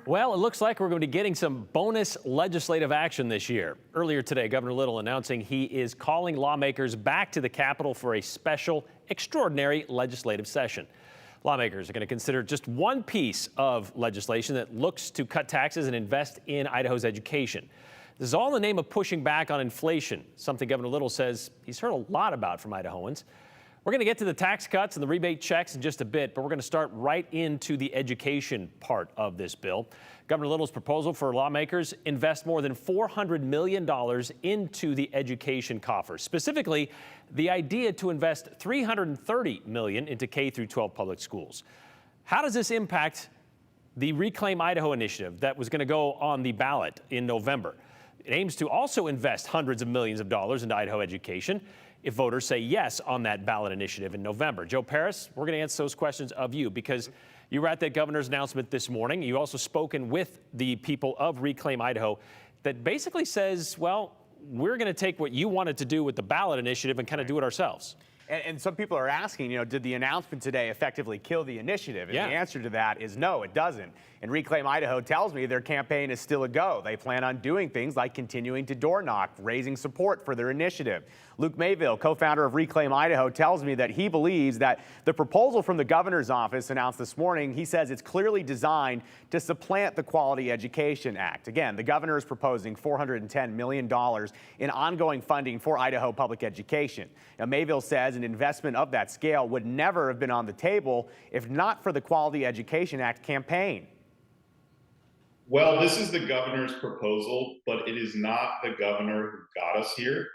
Well, it looks like we're going to be getting some bonus legislative action this year. Earlier today, Governor Little announcing he is calling lawmakers back to the Capitol for a special, extraordinary legislative session. Lawmakers are going to consider just one piece of legislation that looks to cut taxes and invest in Idaho's education. This is all in the name of pushing back on inflation, something Governor Little says he's heard a lot about from Idahoans. We're going to get to the tax cuts and the rebate checks in just a bit, but we're going to start right into the education part of this bill. Governor Little's proposal for lawmakers invest more than $400 million into the education coffers. Specifically, the idea to invest $330 million into K through 12 public schools. How does this impact the Reclaim Idaho initiative that was going to go on the ballot in November? It aims to also invest hundreds of millions of dollars into Idaho education if voters say yes on that ballot initiative in November. Joe Paris, we're going to answer those questions of you because you were at that governor's announcement this morning. You also spoken with the people of Reclaim Idaho that basically says, well, we're going to take what you wanted to do with the ballot initiative and kind of do it ourselves. And some people are asking, did the announcement today effectively kill the initiative? And the answer to that is no, it doesn't. And Reclaim Idaho tells me their campaign is still a go. They plan on doing things like continuing to door knock, raising support for their initiative. Luke Mayville, co-founder of Reclaim Idaho, tells me that he believes that the proposal from the governor's office announced this morning, he says it's clearly designed to supplant the Quality Education Act. Again, the governor is proposing $410 million in ongoing funding for Idaho public education. Now, Mayville says an investment of that scale would never have been on the table if not for the Quality Education Act campaign. Well, this is the governor's proposal, but it is not the governor who got us here.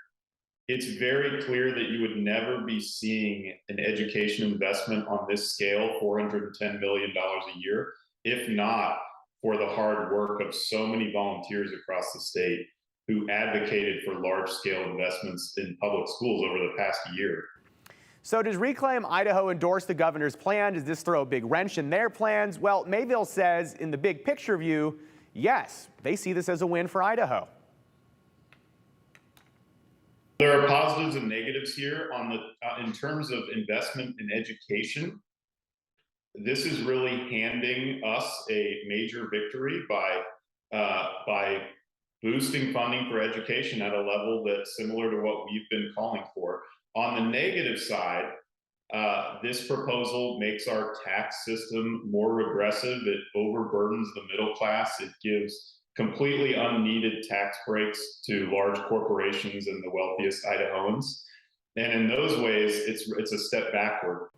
It's very clear that you would never be seeing an education investment on this scale, $410 million a year, if not for the hard work of so many volunteers across the state who advocated for large-scale investments in public schools over the past year. So does Reclaim Idaho endorse the governor's plan? Does this throw a big wrench in their plans? Well, Mayville says in the big picture view, yes, they see this as a win for Idaho. There are positives and negatives here in terms of investment in education. This is really handing us a major victory by boosting funding for education at a level that's similar to what we've been calling for. On the negative side, this proposal makes our tax system more regressive. It overburdens the middle class. It gives completely unneeded tax breaks to large corporations and the wealthiest Idahoans. And in those ways, it's a step backward.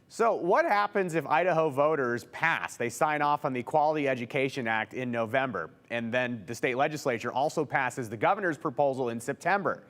So what happens if Idaho voters pass? They sign off on the Quality Education Act in November, and then the state legislature also passes the governor's proposal in September.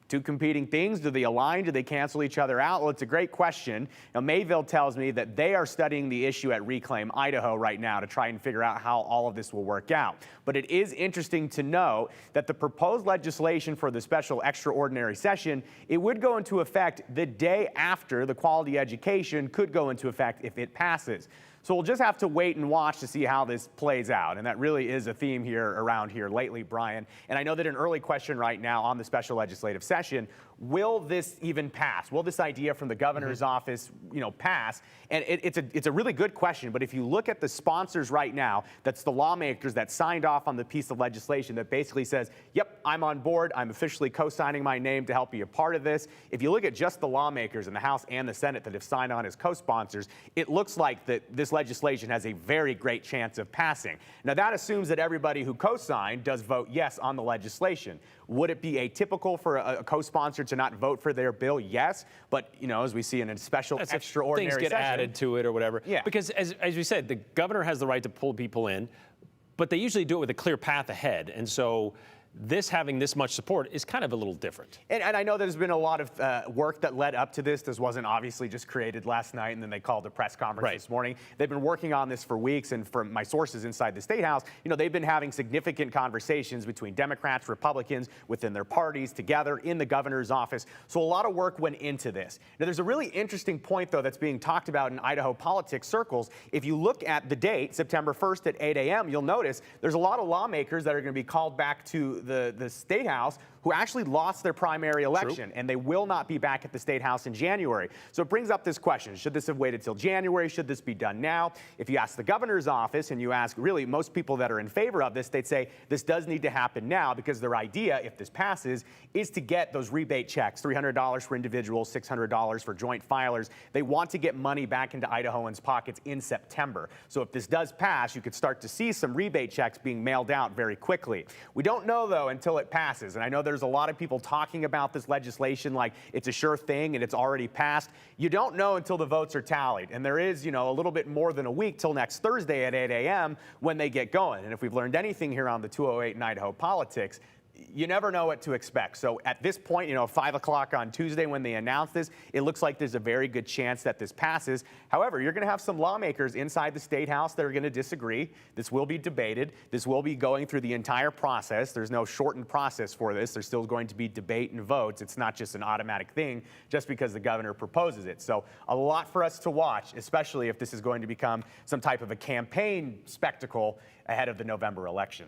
Two competing things. Do they align? Do they cancel each other out? Well, it's a great question. Now, Mayville tells me that they are studying the issue at Reclaim Idaho right now to try and figure out how all of this will work out. But it is interesting to know that the proposed legislation for the special extraordinary session, it would go into effect the day after the quality education could go into effect if it passes. So we'll just have to wait and watch to see how this plays out. And that really is a theme here around here lately, Brian. And I know that an early question right now on the special legislative session, will this even pass? Will this idea from the governor's office, pass? And it's a really good question. But if you look at the sponsors right now, that's the lawmakers that signed off on the piece of legislation that basically says, yep, I'm on board. I'm officially co-signing my name to help be a part of this. If you look at just the lawmakers in the House and the Senate that have signed on as co-sponsors, it looks like that this legislation has a very great chance of passing. Now, that assumes that everybody who co-signed does vote yes on the legislation. Would it be atypical for a co-sponsor to not vote for their bill? Yes. But, as we see in a special extraordinary things get session, added to it or whatever. Yeah. Because as we said, the governor has the right to pull people in, but they usually do it with a clear path ahead. And so this having this much support is kind of a little different. And I know there's been a lot of work that led up to this. This wasn't obviously just created last night and then they called a press conference this morning. They've been working on this for weeks, and from my sources inside the State House, they've been having significant conversations between Democrats, Republicans, within their parties, together in the governor's office. So a lot of work went into this. Now, there's a really interesting point, though, that's being talked about in Idaho politics circles. If you look at the date, September 1st at 8 a.m., you'll notice there's a lot of lawmakers that are going to be called back to the State House who actually lost their primary election, and they will not be back at the State House in January. So it brings up this question: should this have waited till January? Should this be done now? If you ask the governor's office and you ask really most people that are in favor of this, they'd say this does need to happen now, because their idea, if this passes, is to get those rebate checks, $300 for individuals, $600 for joint filers. They want to get money back into Idahoans' pockets in September. So if this does pass, you could start to see some rebate checks being mailed out very quickly. We don't know, though, until it passes. And I know there's a lot of people talking about this legislation like it's a sure thing and it's already passed. You don't know until the votes are tallied. And there is, a little bit more than a week till next Thursday at 8 a.m. when they get going. And if we've learned anything here on the 208 in Idaho politics, you never know what to expect. So at this point, 5 o'clock on Tuesday when they announce this, it looks like there's a very good chance that this passes. However, you're going to have some lawmakers inside the State House that are going to disagree. This will be debated. This will be going through the entire process. There's no shortened process for this. There's still going to be debate and votes. It's not just an automatic thing just because the governor proposes it. So a lot for us to watch, especially if this is going to become some type of a campaign spectacle ahead of the November election.